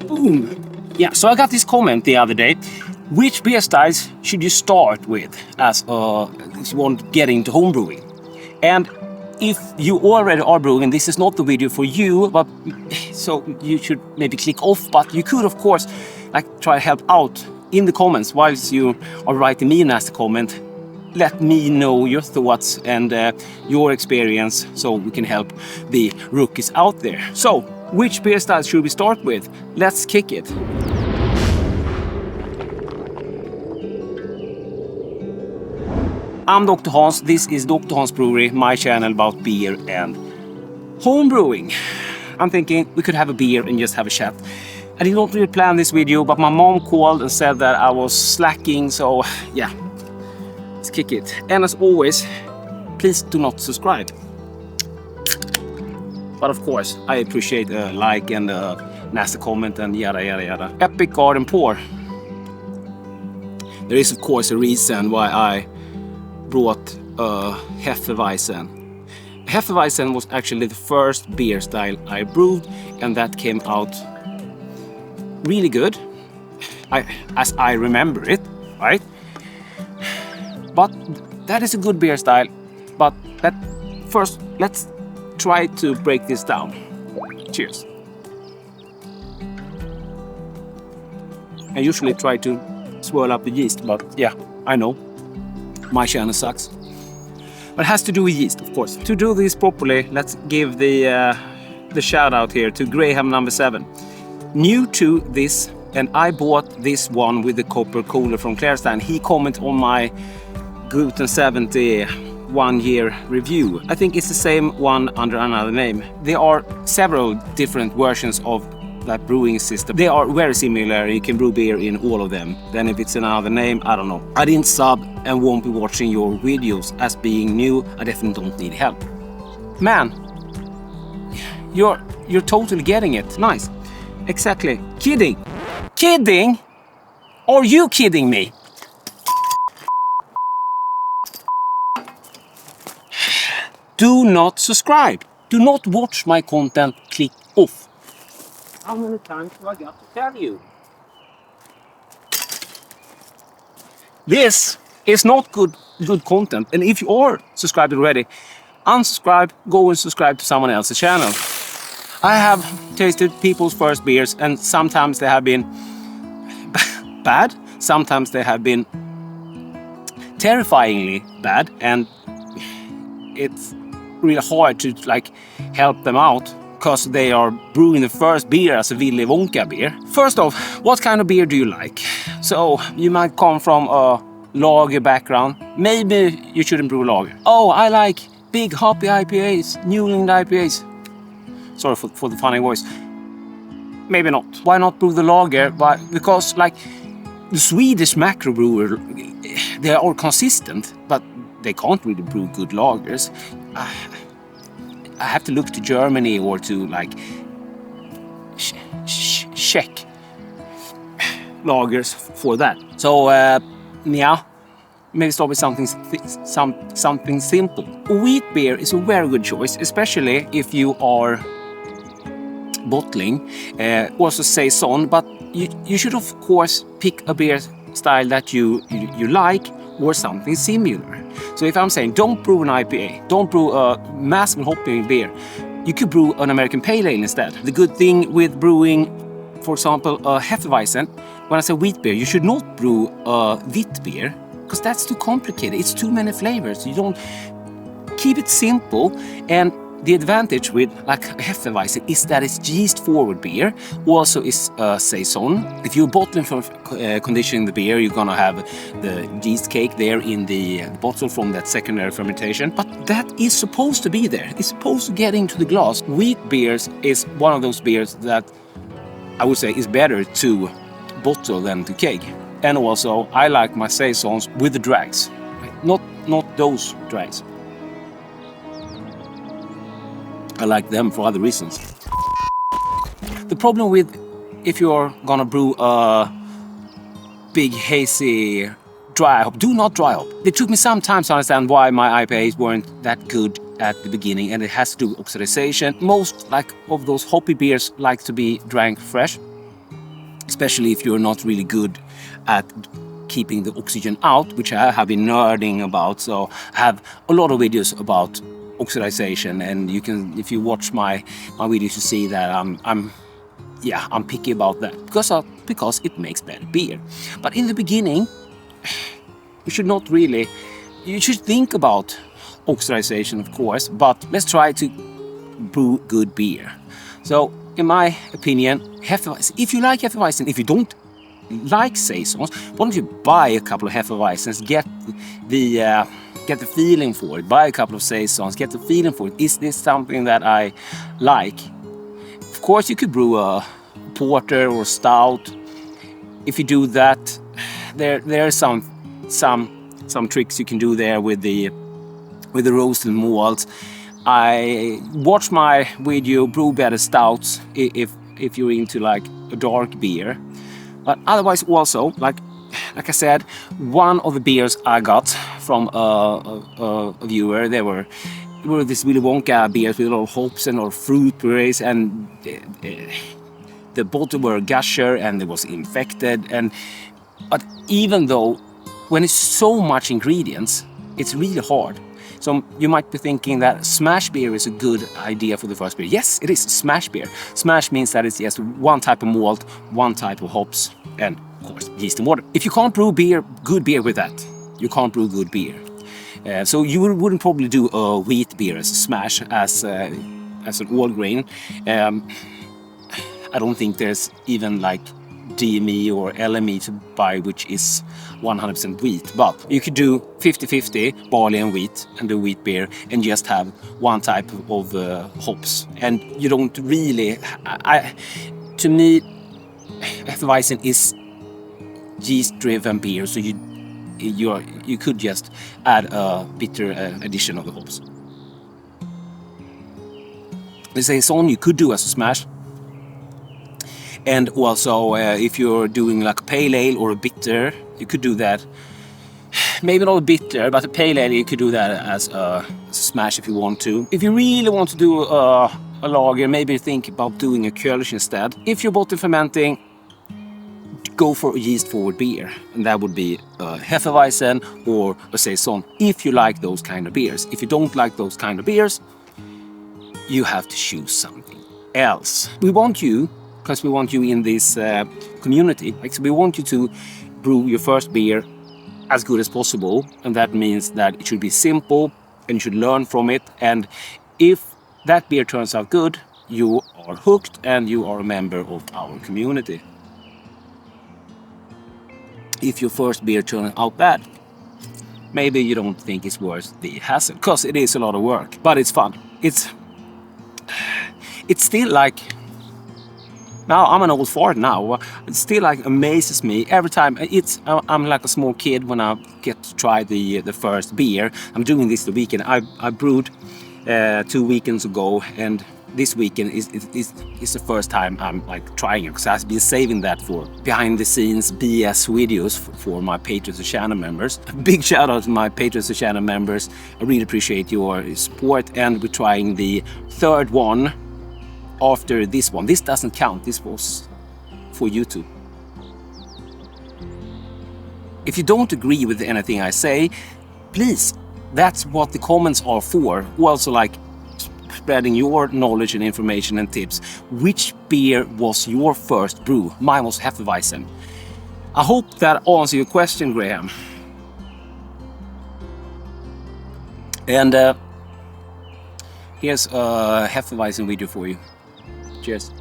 Boom. Yeah, so I got this comment the other day. Which beer styles should you start with as if you want to get into home brewing? And if you already are brewing, this is not the video for you, but so you should maybe click off. But you could, of course, like try to help out in the comments whilst you are writing me a nasty comment. Let me know your thoughts and your experience so we can help the rookies out there. So, which beer styles should we start with? Let's kick it. I'm Dr. Hans, this is DrHans Brewery, my channel about beer and home brewing. I'm thinking we could have a beer and just have a chat. I did not really plan this video, but my mom called and said that I was slacking, so yeah, let's kick it. And as always, please do not subscribe. But of course, I appreciate a like and a nasty comment and yada yada yada. Epic garden pour. There is of course a reason why I brought Hefeweizen. Hefeweizen was actually the first beer style I brewed, and that came out really good, as I remember it, right? But that is a good beer style. But first, let's try to break this down. Cheers. I usually try to swirl up the yeast, but yeah, I know. My channel sucks. But it has to do with yeast, of course. To do this properly, let's give the shout out here to Graham number 7. New to this, and I bought this one with the copper cooler from Clairstein. He commented on my Guten 70 1-year review. I think it's the same one under another name. There are several different versions of that brewing system. They are very similar. You can brew beer in all of them. Then if it's another name, I don't know. I didn't sub and won't be watching your videos. As being new, I definitely don't need help. Man, you're totally getting it. Nice. Exactly. Kidding. Kidding? Are you kidding me? Do not subscribe. Do not watch my content. Click off. How many times do I got to tell you? This is not good content. And if you are subscribed already, unsubscribe, go and subscribe to someone else's channel. I have tasted people's first beers, and sometimes they have been bad, sometimes they have been terrifyingly bad, and it's really hard to like help them out because they are brewing the first beer as a Willy Wonka beer. First off, what kind of beer do you like? So you might come from a lager background. Maybe you shouldn't brew lager. Oh, I like big hoppy IPAs, New England IPAs. Sorry for the funny voice. Maybe not. Why not brew the lager? Because like the Swedish macro brewer, they are consistent, but they can't really brew good lagers. I have to look to Germany or to like Czech lagers for that. So yeah, maybe start with something simple. Wheat beer is a very good choice, especially if you are bottling. Also saison, but you should of course pick a beer style that you like or something similar. So if I'm saying don't brew an IPA, don't brew a massive hoppy beer, you could brew an American Pale Ale instead. The good thing with brewing, for example, a Hefeweizen, when I say wheat beer, you should not brew a wheat beer because that's too complicated. It's too many flavors. You don't keep it simple. And the advantage with like Hefeweizen is that it's yeast-forward beer. Also is saison. If you're bottling for conditioning the beer, you're gonna have the yeast cake there in the bottle from that secondary fermentation. But that is supposed to be there. It's supposed to get into the glass. Wheat beers is one of those beers that I would say is better to bottle than to keg. And also, I like my saisons with the dregs, not those dregs. I like them for other reasons. The problem with if you're gonna brew a big hazy dry hop, do not dry hop. It took me some time to understand why my IPAs weren't that good at the beginning, and it has to do with oxidization. Most of those hoppy beers like to be drank fresh. especially if you're not really good at keeping the oxygen out, which I have been nerding about. So I have a lot of videos about oxidization, and you can, if you watch my videos, you see that I'm picky about that because it makes better beer. But in the beginning, you should think about oxidization, of course, but let's try to brew good beer. So in my opinion, Hefeweizen, if you like Hefeweizen, if you don't like saisons, why don't you buy a couple of Hefeweizens, get the feeling for it, buy a couple of saisons, get the feeling for it. Is this something that I like? Of course, you could brew a porter or stout. If you do that, there are some tricks you can do there with the roasted malts. I watch my video Brew Better Stouts if you're into like a dark beer. But otherwise, also like I said, one of the beers I got from a viewer, there were this Willy Wonka beers with a lot of hops and a lot of fruit purees, and the bottle were gusher and it was infected. But even though when it's so much ingredients, it's really hard. So you might be thinking that smash beer is a good idea for the first beer. Yes, it is smash beer. Smash means that it's just one type of malt, one type of hops, and of course yeast and water. If you can't brew good beer with that, you can't brew good beer. So you wouldn't probably do a wheat beer as a smash, as an all grain. I don't think there's even like DME or LME to buy which is 100% wheat, but you could do 50-50 barley and wheat and do wheat beer and just have one type of hops, and you don't really, to me, Hefeweizen is yeast-driven beer, so you could just add a bitter addition of the hops. The saison you could do as a smash. And also, if you're doing like a pale ale or a bitter, you could do that. Maybe not a bitter, but a pale ale, you could do that as a smash if you want to. If you really want to do a lager, maybe think about doing a Kölsch instead. If you're bottle fermenting, go for a yeast-forward beer, and that would be a Hefeweizen or a saison, if you like those kind of beers. If you don't like those kind of beers, you have to choose something else. We want you, because we want you in this community. So we want you to brew your first beer as good as possible, and that means that it should be simple and you should learn from it. And if that beer turns out good, you are hooked and you are a member of our community. If your first beer turns out bad, maybe you don't think it's worth the hassle, because it is a lot of work, but it's fun. It's still like, now I'm an old fart now. It still like amazes me every time. I'm like a small kid when I get to try the first beer. I'm doing this the weekend. I brewed 2 weekends ago, and this weekend is the first time I'm like trying it, because I've been saving that for behind the scenes BS videos for my patrons and channel members. Big shout out to my patrons and channel members. I really appreciate your support, and we're trying the third one after this one. This doesn't count, this was for YouTube. If you don't agree with anything I say, please, that's what the comments are for. Also, like spreading your knowledge and information and tips. Which beer was your first brew? Mine was Hefeweizen. I hope that answers your question, Graham. And here's a Hefeweizen video for you. Cheers.